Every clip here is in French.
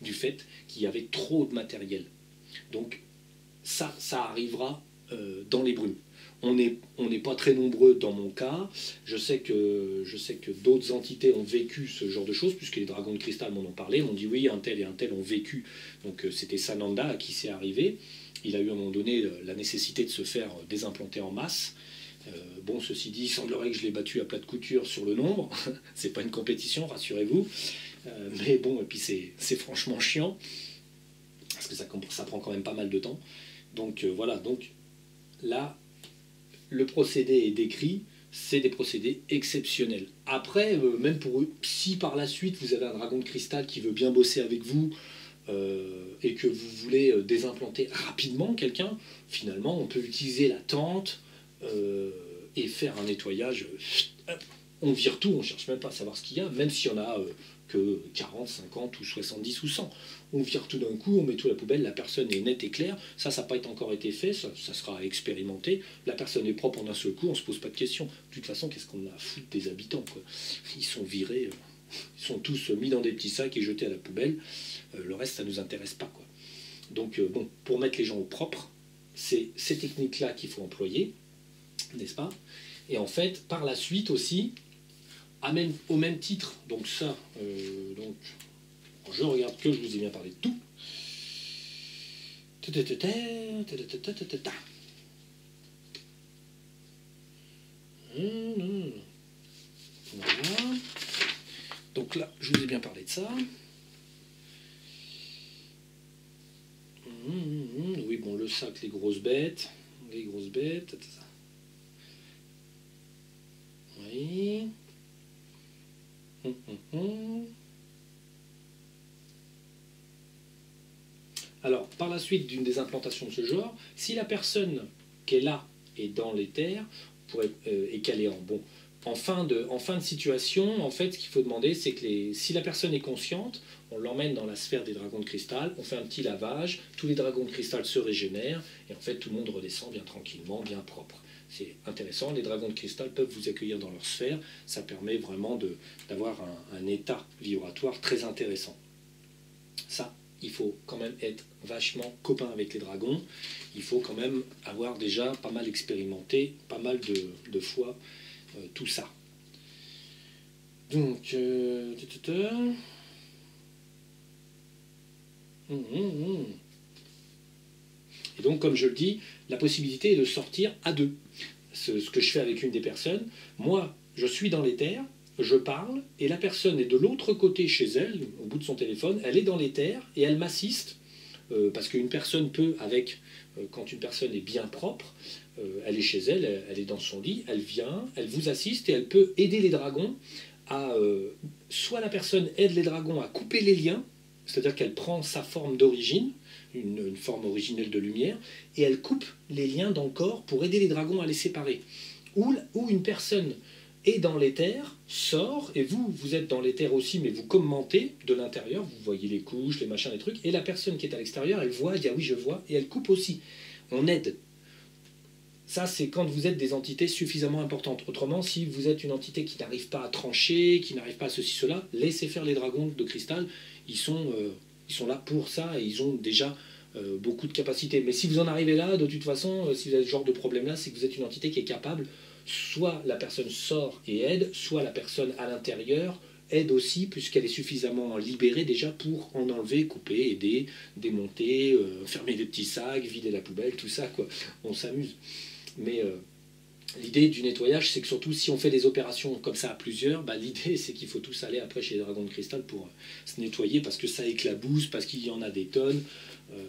du fait qu'il y avait trop de matériel. Donc ça arrivera dans les brumes. On n'est pas très nombreux dans mon cas. Je sais que d'autres entités ont vécu ce genre de choses, puisque les dragons de cristal m'en ont parlé, m'ont dit oui, un tel et un tel ont vécu. Donc c'était Sananda à qui c'est arrivé. Il a eu à un moment donné la nécessité de se faire désimplanter en masse. Bon, ceci dit, il semblerait que je l'ai battu à plat de couture sur le nombre. C'est pas une compétition, rassurez-vous. Mais bon, et puis c'est franchement chiant, parce que ça prend quand même pas mal de temps. Donc voilà, donc là, le procédé est décrit, c'est des procédés exceptionnels. Après, même pour eux, si par la suite vous avez un dragon de cristal qui veut bien bosser avec vous, et que vous voulez désimplanter rapidement quelqu'un, finalement on peut utiliser la tente et faire un nettoyage. On vire tout, on ne cherche même pas à savoir ce qu'il y a, même s'il y en a que 40, 50 ou 70 ou 100. On vire tout d'un coup, on met tout à la poubelle, la personne est nette et claire, ça n'a pas encore été fait, ça sera expérimenté, la personne est propre en un seul coup, on ne se pose pas de questions. De toute façon, qu'est-ce qu'on a à foutre des habitants, quoi. Ils sont virés, ils sont tous mis dans des petits sacs et jetés à la poubelle, le reste ça ne nous intéresse pas, quoi. Donc bon, pour mettre les gens au propre, c'est ces techniques-là qu'il faut employer, n'est-ce pas? Et en fait, par la suite aussi, au même titre, donc ça, donc, je regarde que je vous ai bien parlé de tout. Voilà. Donc là, je vous ai bien parlé de ça. Oui, bon, le sac, les grosses bêtes. Oui. Alors, par la suite d'une désimplantation de ce genre, si la personne qui est là est dans les terres, et qu'elle est en fin de situation, en fait, ce qu'il faut demander, c'est que si la personne est consciente, on l'emmène dans la sphère des dragons de cristal, on fait un petit lavage, tous les dragons de cristal se régénèrent, et en fait, tout le monde redescend bien tranquillement, bien propre. C'est intéressant, les dragons de cristal peuvent vous accueillir dans leur sphère, ça permet vraiment d'avoir un état vibratoire très intéressant. Ça, il faut quand même être vachement copain avec les dragons, il faut quand même avoir déjà pas mal expérimenté, pas mal de fois tout ça. Donc, et donc, comme je le dis, la possibilité est de sortir à deux. Ce que je fais avec une des personnes, moi, je suis dans les terres, je parle, et la personne est de l'autre côté chez elle, au bout de son téléphone, elle est dans les terres, et elle m'assiste, parce qu'une personne peut, quand une personne est bien propre, elle est chez elle, elle est dans son lit, elle vient, elle vous assiste, et elle peut aider les dragons à... soit la personne aide les dragons à couper les liens, c'est-à-dire qu'elle prend sa forme d'origine, une forme originelle de lumière, et elle coupe les liens dans le corps pour aider les dragons à les séparer. Ou une personne est dans l'éther, sort, et vous êtes dans l'éther aussi, mais vous commentez de l'intérieur, vous voyez les couches, les machins, les trucs, et la personne qui est à l'extérieur, elle voit, elle dit ah oui je vois, et elle coupe aussi. On aide. Ça, c'est quand vous êtes des entités suffisamment importantes. Autrement, si vous êtes une entité qui n'arrive pas à trancher, qui n'arrive pas à ceci, cela, laissez faire les dragons de cristal, ils sont là pour ça, et ils ont déjà beaucoup de capacités. Mais si vous en arrivez là, de toute façon, si vous avez ce genre de problème-là, c'est que vous êtes une entité qui est capable, soit la personne sort et aide, soit la personne à l'intérieur aide aussi, puisqu'elle est suffisamment libérée déjà pour en enlever, couper, aider, démonter, fermer les petits sacs, vider la poubelle, tout ça, quoi. On s'amuse. Mais l'idée du nettoyage, c'est que surtout si on fait des opérations comme ça à plusieurs, bah, l'idée c'est qu'il faut tous aller après chez les dragons de cristal pour se nettoyer, parce que ça éclabousse, parce qu'il y en a des tonnes.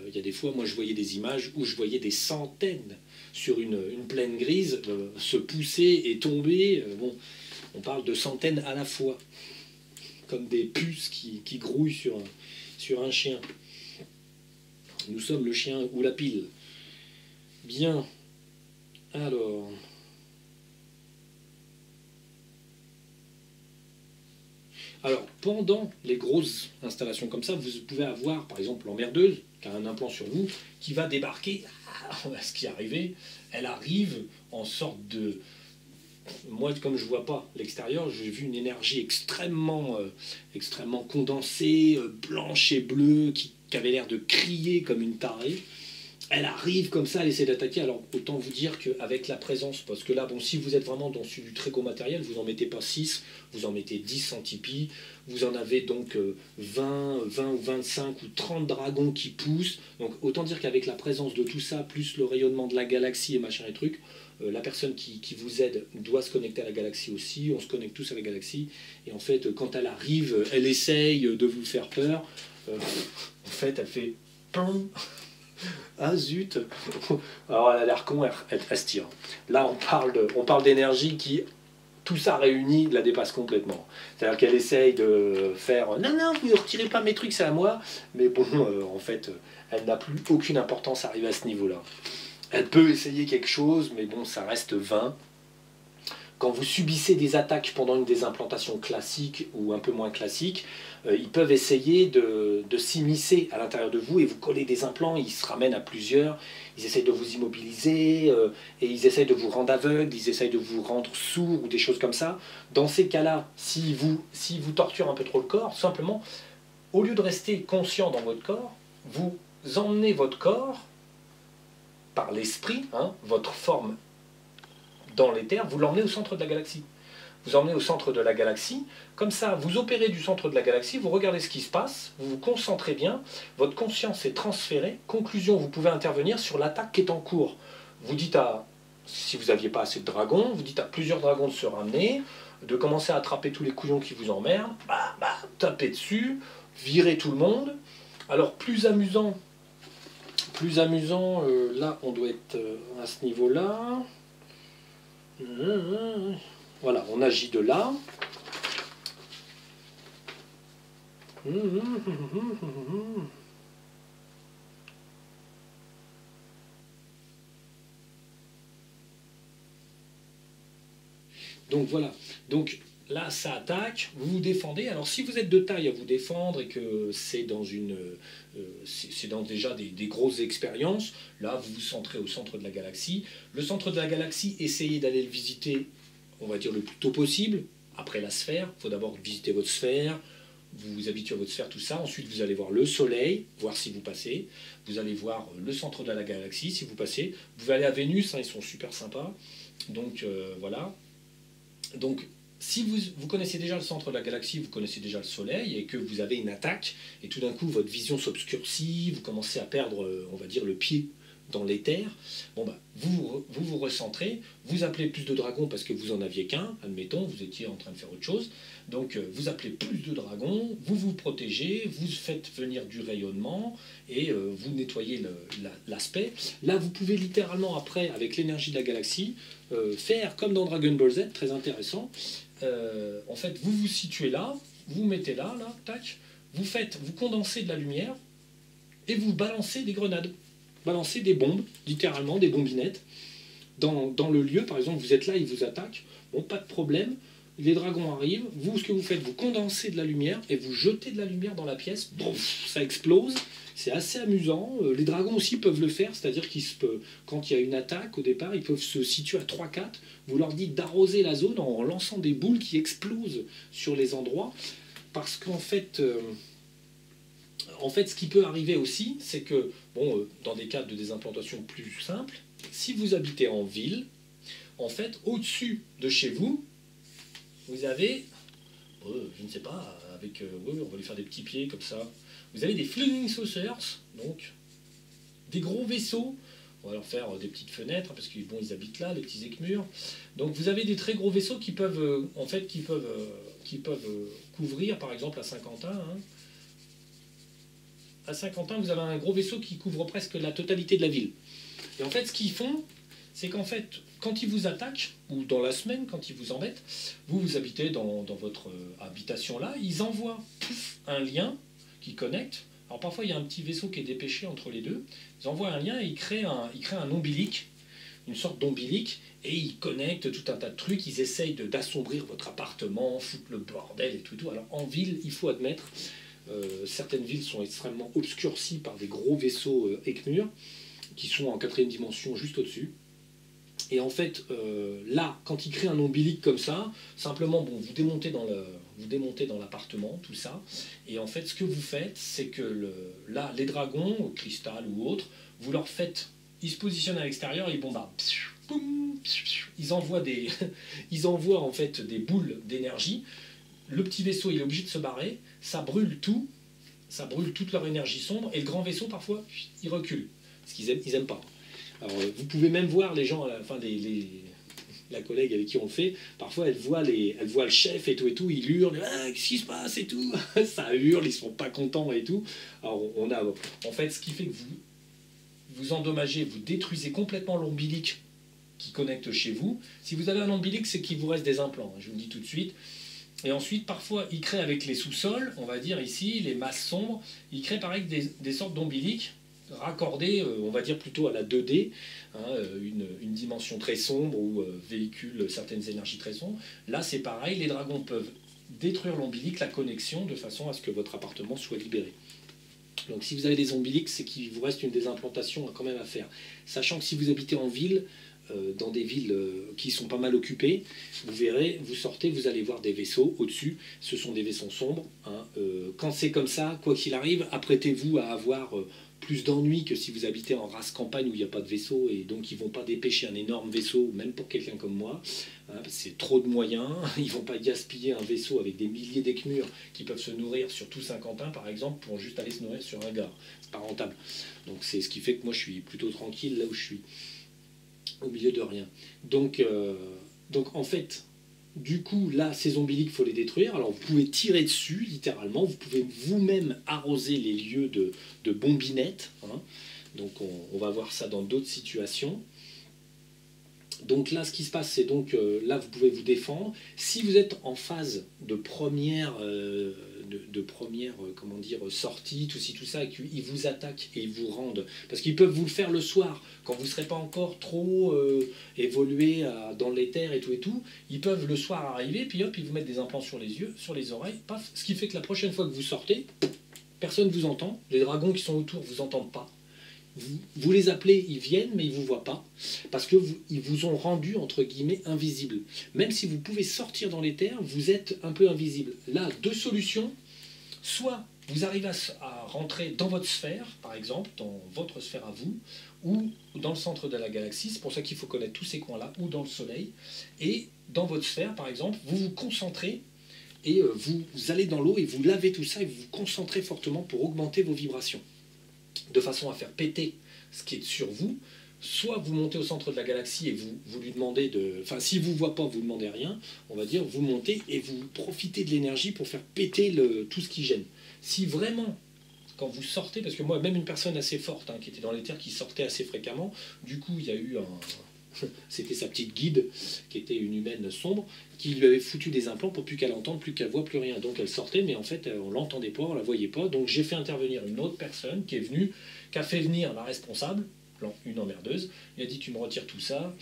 Il y a des fois, moi je voyais des images où je voyais des centaines sur une plaine grise se pousser et tomber. Bon, on parle de centaines à la fois, comme des puces qui grouillent sur un chien. Nous sommes le chien ou la pile. Bien. Alors, pendant les grosses installations comme ça, vous pouvez avoir, par exemple, l'emmerdeuse, qui a un implant sur vous, qui va débarquer. Ce qui est arrivé, elle arrive en sorte de... moi, comme je ne vois pas l'extérieur, j'ai vu une énergie extrêmement condensée, blanche et bleue, qui avait l'air de crier comme une tarée. Elle arrive comme ça, elle essaie d'attaquer. Alors autant vous dire qu'avec la présence, parce que là, bon, si vous êtes vraiment dans du très gros matériel, vous n'en mettez pas 6, vous en mettez 10 en tipi, vous en avez donc 20 ou 25 ou 30 dragons qui poussent. Donc autant dire qu'avec la présence de tout ça, plus le rayonnement de la galaxie et machin et trucs, la personne qui vous aide doit se connecter à la galaxie aussi, on se connecte tous à la galaxie, et en fait, quand elle arrive, elle essaye de vous faire peur, en fait, elle fait... Pum. Ah zut. Alors elle a l'air con, elle se tire. Là on parle d'énergie qui, tout ça réuni, la dépasse complètement. C'est-à-dire qu'elle essaye de faire non, non, vous ne retirez pas mes trucs, c'est à moi. Mais bon, en fait, elle n'a plus aucune importance à arriver à ce niveau-là. Elle peut essayer quelque chose, mais bon, ça reste vain. Quand vous subissez des attaques pendant une des implantations classiques ou un peu moins classiques, ils peuvent essayer de s'immiscer à l'intérieur de vous et vous coller des implants, ils se ramènent à plusieurs, ils essayent de vous immobiliser, et ils essayent de vous rendre aveugle, ils essayent de vous rendre sourd ou des choses comme ça. Dans ces cas-là, si vous torturent un peu trop le corps, simplement, au lieu de rester conscient dans votre corps, vous emmenez votre corps par l'esprit, hein, votre forme dans l'éther, vous l'emmenez au centre de la galaxie. Vous emmenez au centre de la galaxie, comme ça, vous opérez du centre de la galaxie, vous regardez ce qui se passe, vous vous concentrez bien, votre conscience est transférée, conclusion, vous pouvez intervenir sur l'attaque qui est en cours. Vous dites à, si vous n'aviez pas assez de dragons, vous dites à plusieurs dragons de se ramener, de commencer à attraper tous les couillons qui vous emmerdent, taper dessus, virer tout le monde. Alors plus amusant, là on doit être à ce niveau-là. Voilà, on agit de là. Donc voilà, donc là ça attaque, vous vous défendez. Alors si vous êtes de taille à vous défendre et que c'est dans déjà des grosses expériences, là vous vous centrez au centre de la galaxie. Le centre de la galaxie, essayez d'aller le visiter, on va dire le plus tôt possible, après la sphère. Il faut d'abord visiter votre sphère, vous vous habituez à votre sphère, tout ça. Ensuite vous allez voir le soleil, voir si vous passez. Vous allez voir le centre de la galaxie, si vous passez. Vous pouvez aller à Vénus, hein, ils sont super sympas. Donc voilà. Donc, si vous connaissez déjà le centre de la galaxie, vous connaissez déjà le Soleil, et que vous avez une attaque, et tout d'un coup votre vision s'obscurcit, vous commencez à perdre, on va dire, le pied dans l'éther, bon bah, vous recentrez, vous appelez plus de dragons parce que vous en aviez qu'un, admettons, vous étiez en train de faire autre chose, donc vous appelez plus de dragons, vous vous protégez, vous faites venir du rayonnement, et vous nettoyez l'aspect. Là, vous pouvez littéralement, après, avec l'énergie de la galaxie, faire comme dans Dragon Ball Z, très intéressant. En fait, vous vous situez là, vous mettez là, tac, vous condensez de la lumière, et vous balancez des grenades. Balancer des bombes, littéralement, des bombinettes, dans le lieu. Par exemple, vous êtes là, ils vous attaquent, bon, pas de problème, les dragons arrivent, vous, ce que vous faites, vous condensez de la lumière, et vous jetez de la lumière dans la pièce, boum, ça explose, c'est assez amusant. Les dragons aussi peuvent le faire, c'est-à-dire quand il y a une attaque, au départ, ils peuvent se situer à 3-4, vous leur dites d'arroser la zone en lançant des boules qui explosent sur les endroits, parce qu'en fait... ce qui peut arriver aussi, c'est que, bon, dans des cas de désimplantation plus simples, si vous habitez en ville, en fait, au-dessus de chez vous, vous avez, je ne sais pas, avec, on va lui faire des petits pieds comme ça, vous avez des flying saucers, donc des gros vaisseaux, on va leur faire des petites fenêtres, parce qu'ils ils habitent là, les petits écmurs. Donc vous avez des très gros vaisseaux qui peuvent, couvrir, par exemple, à Saint-Quentin, hein. À Saint-Quentin, vous avez un gros vaisseau qui couvre presque la totalité de la ville. Et en fait, ce qu'ils font, c'est qu'en fait, quand ils vous attaquent, ou dans la semaine, quand ils vous embêtent, vous habitez dans votre habitation là, ils envoient un lien qui connecte. Alors parfois, il y a un petit vaisseau qui est dépêché entre les deux. Ils envoient un lien et ils créent un ombilique, une sorte d'ombilique, et ils connectent tout un tas de trucs. Ils essayent d'assombrir votre appartement, foutre le bordel et tout. Alors en ville, il faut admettre... certaines villes sont extrêmement obscurcies par des gros vaisseaux Ekmur qui sont en 4e dimension juste au-dessus. Et en fait, là, quand il crée un ombilique comme ça, simplement, bon, vous démontez dans l'appartement, tout ça. Et en fait, ce que vous faites, c'est que là, les dragons, cristal ou autres, vous leur faites, ils se positionnent à l'extérieur et ils bombardent. Ils envoient ils envoient en fait des boules d'énergie. Le petit vaisseau, il est obligé de se barrer. Ça brûle tout. Ça brûle toute leur énergie sombre. Et le grand vaisseau, parfois, il recule. Parce qu'ils aiment pas. Alors, vous pouvez même voir les gens, enfin, la collègue avec qui on le fait, parfois elle voit le chef et tout, il hurle, ah, qu'est-ce qui se passe et tout, ça hurle, ils sont pas contents et tout. Alors, en fait, ce qui fait que vous endommagez, vous détruisez complètement l'ombilique qui connecte chez vous. Si vous avez un ombilique, c'est qu'il vous reste des implants, je vous le dis tout de suite. Et ensuite, parfois, il crée avec les sous-sols, on va dire ici, les masses sombres, il crée pareil des sortes d'ombiliques raccordés, on va dire plutôt à la 2D, hein, une dimension très sombre où véhicule certaines énergies très sombres. Là, c'est pareil, les dragons peuvent détruire l'ombilique, la connexion, de façon à ce que votre appartement soit libéré. Donc si vous avez des ombiliques, c'est qu'il vous reste une désimplantation quand même à faire. Sachant que si vous habitez en ville, dans des villes qui sont pas mal occupées, vous verrez, vous sortez, vous allez voir des vaisseaux au-dessus, ce sont des vaisseaux sombres. Hein. Quand c'est comme ça, quoi qu'il arrive, apprêtez-vous à avoir plus d'ennuis que si vous habitez en race campagne où il n'y a pas de vaisseau, et donc ils ne vont pas dépêcher un énorme vaisseau, même pour quelqu'un comme moi. Hein, c'est trop de moyens, ils ne vont pas gaspiller un vaisseau avec des milliers d'écmures qui peuvent se nourrir sur tout Saint-Quentin, par exemple, pour juste aller se nourrir sur un gare. C'est pas rentable. Donc c'est ce qui fait que moi je suis plutôt tranquille là où je suis. Au milieu de rien. Donc en fait, du coup, là, ces ombiliques, il faut les détruire. Alors, vous pouvez tirer dessus, littéralement. Vous pouvez vous-même arroser les lieux de bombinettes. Hein. Donc, on va voir ça dans d'autres situations. Donc là, ce qui se passe, c'est donc, là, vous pouvez vous défendre. Si vous êtes en phase de première, comment dire, sortie, tout ci, tout ça, et qu'ils vous attaquent et ils vous rendent, parce qu'ils peuvent vous le faire le soir, quand vous ne serez pas encore trop évolué dans l'éther et tout, ils peuvent le soir arriver, puis hop, ils vous mettent des implants sur les yeux, sur les oreilles, paf, ce qui fait que la prochaine fois que vous sortez, personne ne vous entend, les dragons qui sont autour ne vous entendent pas. Vous les appelez, ils viennent, mais ils ne vous voient pas, parce qu'ils vous ont rendu, entre guillemets, invisible. Même si vous pouvez sortir dans les terres, vous êtes un peu invisible. Là, deux solutions. Soit vous arrivez à rentrer dans votre sphère, par exemple, dans votre sphère à vous, ou dans le centre de la galaxie, c'est pour ça qu'il faut connaître tous ces coins-là, ou dans le Soleil, et dans votre sphère, par exemple, vous vous concentrez, et vous allez dans l'eau, et vous lavez tout ça, et vous vous concentrez fortement pour augmenter vos vibrations, de façon à faire péter ce qui est sur vous. Soit vous montez au centre de la galaxie et vous lui demandez de... Enfin, s'il ne vous voit pas, vous ne demandez rien. On va dire, vous montez et vous profitez de l'énergie pour faire péter tout ce qui gêne. Si vraiment, quand vous sortez, parce que moi, même une personne assez forte, hein, qui était dans les terres, qui sortait assez fréquemment, du coup, il y a eu c'était sa petite guide, qui était une humaine sombre, qui lui avait foutu des implants pour plus qu'elle entende, plus qu'elle voit, plus rien. Donc elle sortait, mais en fait, on ne l'entendait pas, on ne la voyait pas. Donc j'ai fait intervenir une autre personne qui est venue, qui a fait venir la responsable, une emmerdeuse, il a dit tu me retires tout ça,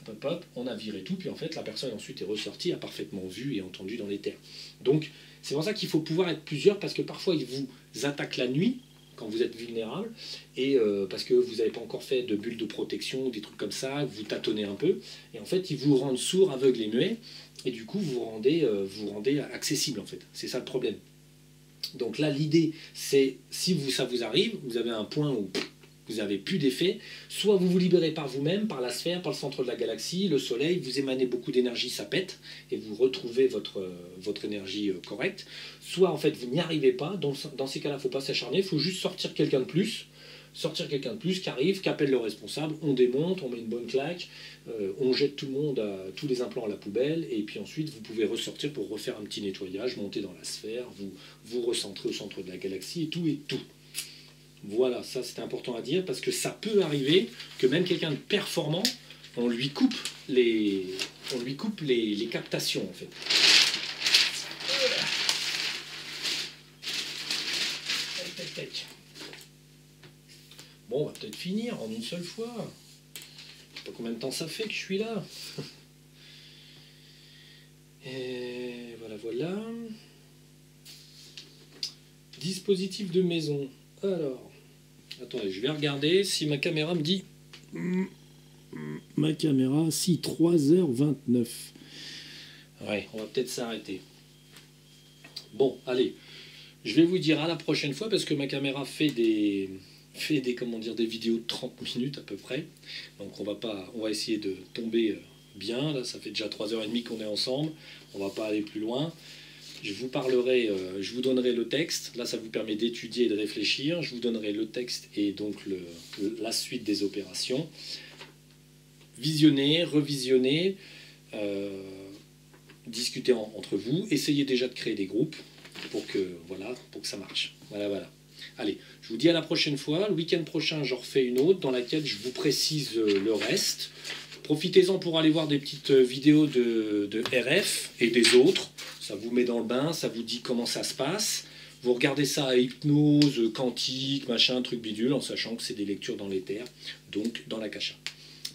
hop, hop, hop, on a viré tout, puis en fait la personne ensuite est ressortie, a parfaitement vu et entendu dans les terres. Donc c'est pour ça qu'il faut pouvoir être plusieurs, parce que parfois ils vous attaquent la nuit, quand vous êtes vulnérable, et parce que vous n'avez pas encore fait de bulles de protection, des trucs comme ça, vous tâtonnez un peu, et en fait ils vous rendent sourds, aveugles et muets, et du coup vous rendez accessible en fait, c'est ça le problème. Donc là l'idée c'est, si ça vous arrive, vous avez un point où vous n'avez plus d'effet, soit vous vous libérez par vous-même, par la sphère, par le centre de la galaxie, le soleil, vous émanez beaucoup d'énergie, ça pète, et vous retrouvez votre énergie correcte, soit en fait vous n'y arrivez pas, donc dans ces cas-là, il ne faut pas s'acharner, il faut juste sortir quelqu'un de plus, qui arrive, qui appelle le responsable, on démonte, on met une bonne claque, on jette tout le monde, tous les implants à la poubelle, et puis ensuite vous pouvez ressortir pour refaire un petit nettoyage, monter dans la sphère, vous recentrez au centre de la galaxie, et tout est tout. Voilà, ça c'était important à dire, parce que ça peut arriver que même quelqu'un de performant, on lui coupe les captations en fait. Bon, on va peut-être finir en une seule fois. Je sais pas combien de temps ça fait que je suis là. Et voilà. Dispositif de maison. Alors, attendez, je vais regarder si ma caméra me dit ma caméra, si 3h29. Ouais, on va peut-être s'arrêter. Bon, allez, je vais vous dire à la prochaine fois parce que ma caméra fait des comment dire, des vidéos de 30 minutes à peu près. Donc on va essayer de tomber bien. Là, ça fait déjà 3h30 qu'on est ensemble. On va pas aller plus loin. Je vous parlerai, je vous donnerai le texte. Là, ça vous permet d'étudier et de réfléchir. Je vous donnerai le texte et donc la suite des opérations. Visionnez, revisionnez, discutez entre vous. Essayez déjà de créer des groupes pour que ça marche. Voilà. Allez, je vous dis à la prochaine fois. Le week-end prochain, j'en refais une autre dans laquelle je vous précise le reste. Profitez-en pour aller voir des petites vidéos de RF et des autres. Ça vous met dans le bain, ça vous dit comment ça se passe. Vous regardez ça à hypnose, quantique, machin, truc bidule, en sachant que c'est des lectures dans l'éther, donc dans l'akasha.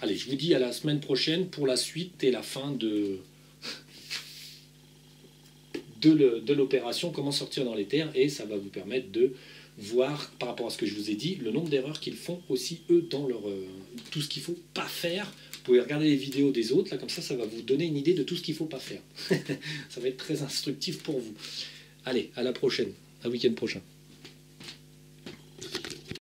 Allez, je vous dis à la semaine prochaine pour la suite et la fin de l'opération, comment sortir dans l'éther, et ça va vous permettre de voir, par rapport à ce que je vous ai dit, le nombre d'erreurs qu'ils font aussi, eux, dans leur tout ce qu'il ne faut pas faire. Vous pouvez regarder les vidéos des autres, là, comme ça va vous donner une idée de tout ce qu'il ne faut pas faire. Ça va être très instructif pour vous. Allez, à la prochaine, à week-end prochain.